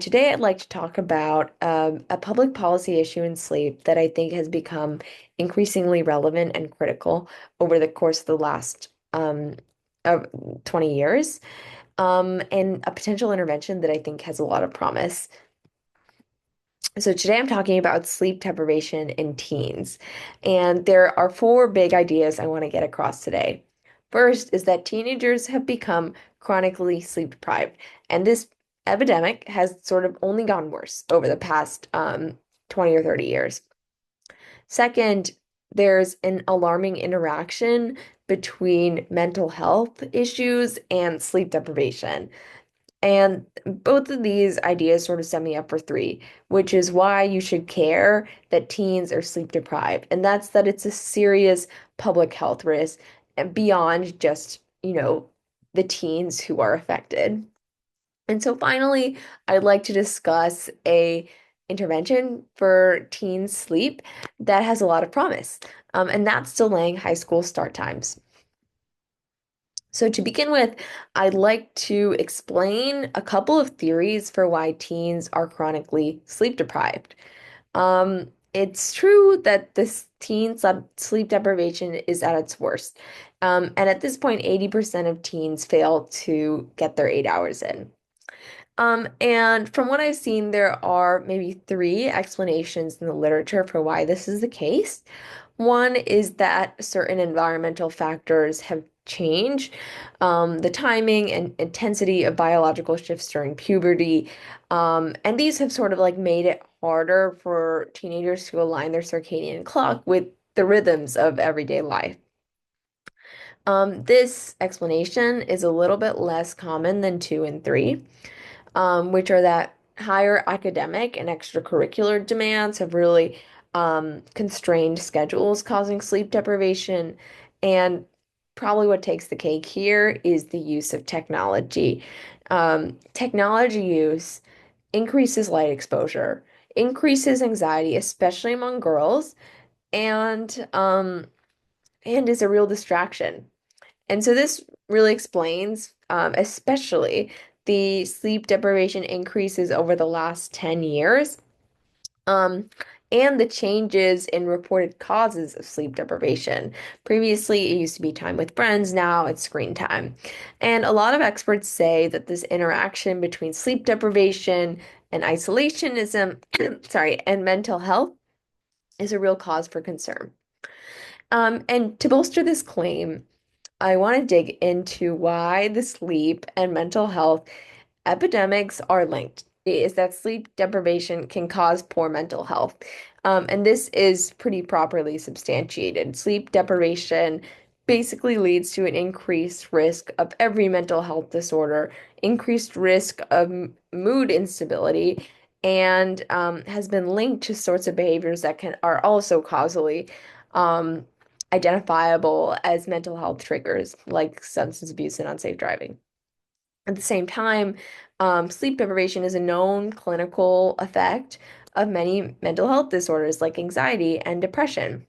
Today, I'd like to talk about a public policy issue in sleep that I think has become increasingly relevant and critical over the course of the last of 20 years, and a potential intervention that I think has a lot of promise. So today I'm talking about sleep deprivation in teens, and there are four big ideas I want to get across today. First is that teenagers have become chronically sleep deprived, and this epidemic has sort of only gotten worse over the past 20 or 30 years. Second, there's an alarming interaction between mental health issues and sleep deprivation. And both of these ideas sort of set me up for three, which is why you should care that teens are sleep deprived. And that's that it's a serious public health risk and beyond just, the teens who are affected. And so finally, I'd like to discuss a intervention for teen sleep that has a lot of promise. And that's delaying high school start times. So to begin with, I'd like to explain a couple of theories for why teens are chronically sleep deprived. It's true that this sleep deprivation is at its worst. And at this point, 80% of teens fail to get their 8 hours in. And from what I've seen, there are maybe three explanations in the literature for why this is the case. One is that certain environmental factors have changed, the timing and intensity of biological shifts during puberty, and these have sort of like made it harder for teenagers to align their circadian clock with the rhythms of everyday life. This explanation is a little bit less common than two and three, which are that higher academic and extracurricular demands have really constrained schedules, causing sleep deprivation. And probably what takes the cake here is the use of technology. Technology use increases light exposure, increases anxiety, especially among girls, and and is a real distraction. And so this really explains, especially the sleep deprivation increases over the last 10 years, um, and the changes in reported causes of sleep deprivation. Previously, it used to be time with friends, now it's screen time. And a lot of experts say that this interaction between sleep deprivation and isolationism, sorry, and mental health is a real cause for concern. And to bolster this claim, I want to dig into why the sleep and mental health epidemics are linked. Is that sleep deprivation can cause poor mental health. And this is pretty properly substantiated. Sleep deprivation basically leads to an increased risk of every mental health disorder, increased risk of mood instability, and has been linked to sorts of behaviors that can are also causally um, identifiable as mental health triggers, like substance abuse and unsafe driving. At the same time, sleep deprivation is a known clinical effect of many mental health disorders like anxiety and depression.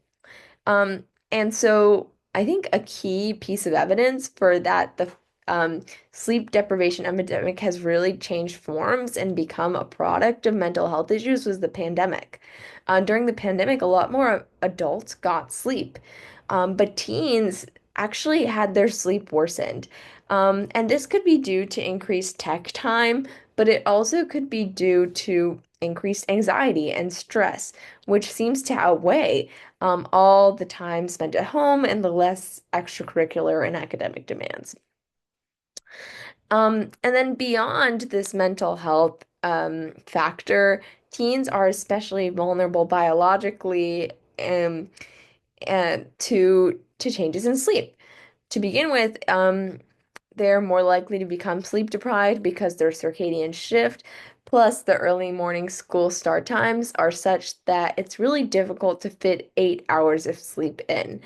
Um, and so I think a key piece of evidence for that the sleep deprivation epidemic has really changed forms and become a product of mental health issues was the pandemic. During the pandemic, a lot more adults got sleep, but teens actually had their sleep worsened. And this could be due to increased tech time, but it also could be due to increased anxiety and stress, which seems to outweigh all the time spent at home and the less extracurricular and academic demands. And then beyond this mental health factor, teens are especially vulnerable biologically and to changes in sleep. To begin with, they're more likely to become sleep deprived because their circadian shift, plus the early morning school start times are such that it's really difficult to fit 8 hours of sleep in.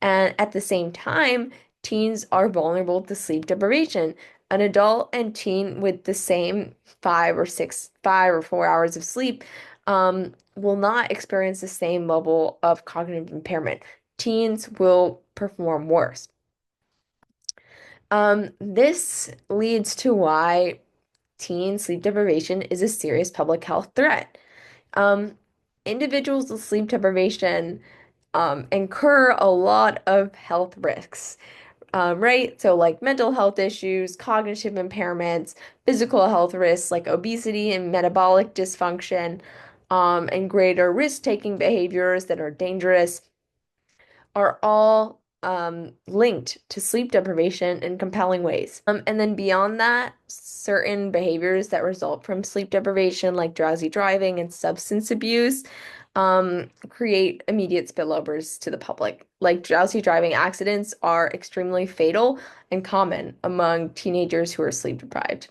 And at the same time, teens are vulnerable to sleep deprivation. An adult and teen with the same 5 or 4 hours of sleep will not experience the same level of cognitive impairment. Teens will perform worse. This leads to why teen sleep deprivation is a serious public health threat. Um, Individuals with sleep deprivation incur a lot of health risks, right? So, like mental health issues, cognitive impairments, physical health risks like obesity and metabolic dysfunction, and greater risk-taking behaviors that are dangerous are all linked to sleep deprivation in compelling ways. And then beyond that, certain behaviors that result from sleep deprivation, like drowsy driving and substance abuse, create immediate spillovers to the public. Like drowsy driving accidents are extremely fatal and common among teenagers who are sleep deprived.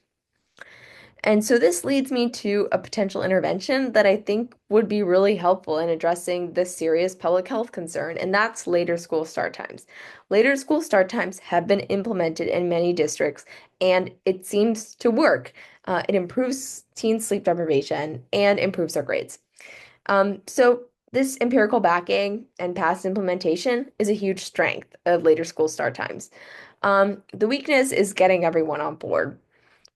And so this leads me to a potential intervention that I think would be really helpful in addressing this serious public health concern, and that's later school start times. Later school start times have been implemented in many districts, and it seems to work. It improves teen sleep deprivation and improves their grades. So this empirical backing and past implementation is a huge strength of later school start times. The weakness is getting everyone on board.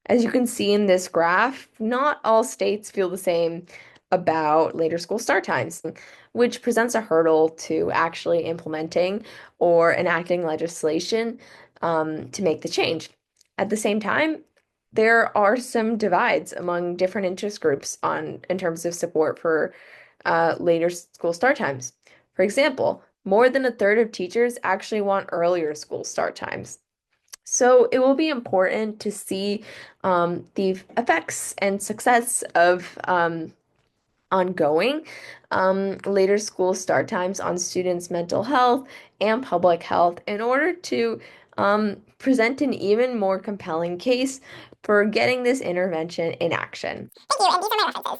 As you can see in this graph, not all states feel the same about later school start times, which presents a hurdle to actually implementing or enacting legislation to make the change. At the same time, there are some divides among different interest groups in terms of support for later school start times. For example, more than a third of teachers actually want earlier school start times. So it will be important to see the effects and success of ongoing later school start times on students' mental health and public health in order to present an even more compelling case for getting this intervention in action. Thank you, and these are my references.